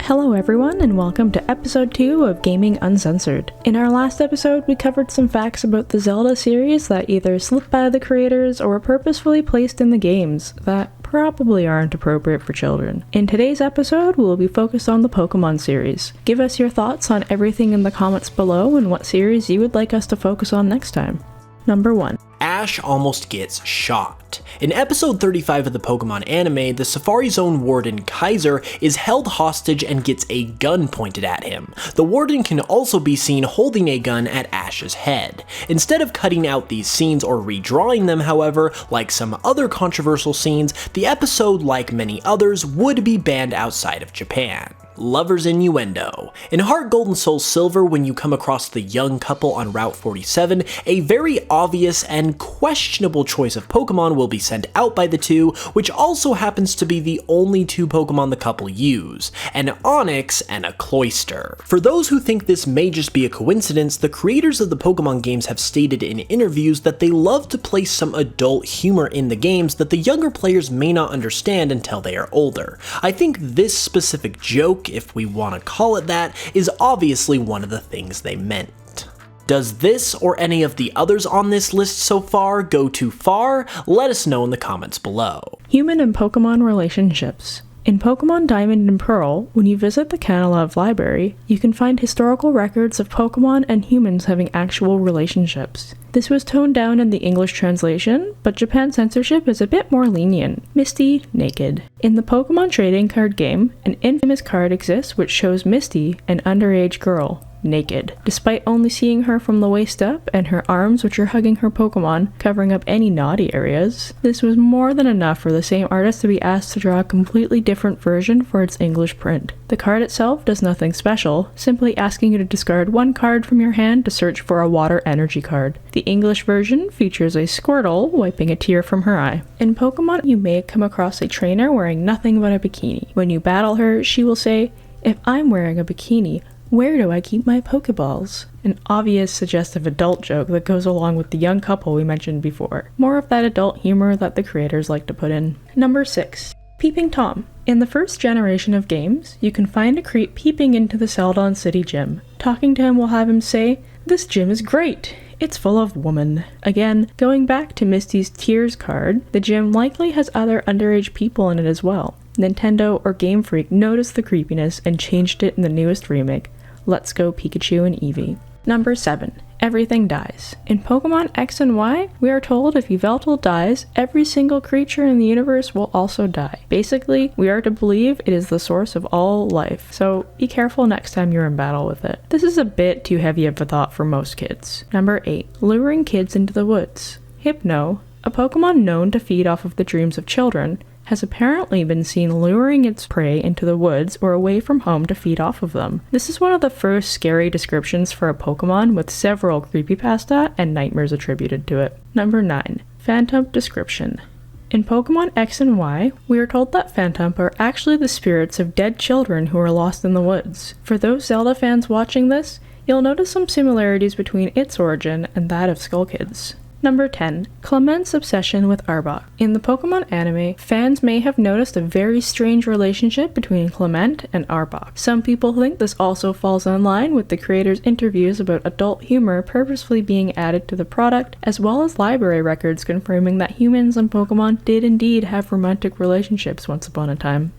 Hello everyone, and welcome to episode 2 of Gaming Uncensored. In our last episode, we covered some facts about the Zelda series that either slipped by the creators or were purposefully placed in the games that probably aren't appropriate for children. In today's episode, we'll be focused on the Pokemon series. Give us your thoughts on everything in the comments below and what series you would like us to focus on next time. Number 1. Ash almost gets shot. In episode 35 of the Pokemon anime, the Safari Zone warden Kaiser is held hostage and gets a gun pointed at him. The warden can also be seen holding a gun at Ash's head. Instead of cutting out these scenes or redrawing them, however, like some other controversial scenes, the episode, like many others, would be banned outside of Japan. Lover's innuendo. In Heart Gold and Soul Silver, when you come across the young couple on Route 47, a very obvious and questionable choice of Pokemon will be sent out by the two, which also happens to be the only two Pokemon the couple use, an Onix and a Cloyster. For those who think this may just be a coincidence, the creators of the Pokemon games have stated in interviews that they love to place some adult humor in the games that the younger players may not understand until they are older. I think this specific joke, if we want to call it that, is obviously one of the things they meant. Does this or any of the others on this list so far go too far? Let us know in the comments below. Human and Pokemon relationships. In Pokemon Diamond and Pearl, when you visit the Kanalov library, you can find historical records of Pokemon and humans having actual relationships. This was toned down in the English translation, but Japan's censorship is a bit more lenient. Misty, naked. In the Pokemon trading card game, an infamous card exists which shows Misty, an underage girl, naked, despite only seeing her from the waist up and her arms, which are hugging her Pokemon, covering up any naughty areas. This was more than enough for the same artist to be asked to draw a completely different version for its English print. The card itself does nothing special, simply asking you to discard one card from your hand to search for a water energy card. The English version features a Squirtle wiping a tear from her eye. In Pokemon, you may come across a trainer wearing nothing but a bikini. When you battle her, she will say, "If I'm wearing a bikini, where do I keep my Pokeballs?" An obvious suggestive adult joke that goes along with the young couple we mentioned before. More of that adult humor that the creators like to put in. Number 6. Peeping Tom. In the first generation of games, you can find a creep peeping into the Celadon City gym. Talking to him will have him say, "This gym is great. It's full of women." Again, going back to Misty's Tears card, the gym likely has other underage people in it as well. Nintendo or Game Freak noticed the creepiness and changed it in the newest remake, Let's Go Pikachu and Eevee. Number 7. Everything dies. In Pokemon X and Y, we are told if Yveltal dies, every single creature in the universe will also die. Basically, we are to believe it is the source of all life, so be careful next time you're in battle with it. This is a bit too heavy of a thought for most kids. Number 8. Luring kids into the woods. Hypno, a Pokemon known to feed off of the dreams of children, has apparently been seen luring its prey into the woods or away from home to feed off of them. This is one of the first scary descriptions for a Pokemon, with several creepypasta and nightmares attributed to it. Number 9. Phantump description. In Pokemon X and Y, we are told that Phantump are actually the spirits of dead children who are lost in the woods. For those Zelda fans watching this, you'll notice some similarities between its origin and that of Skull Kids. Number 10. Clement's obsession with Arbok. In the Pokemon anime, fans may have noticed a very strange relationship between Clement and Arbok. Some people think this also falls in line with the creators' interviews about adult humor purposefully being added to the product, as well as library records confirming that humans and Pokemon did indeed have romantic relationships once upon a time.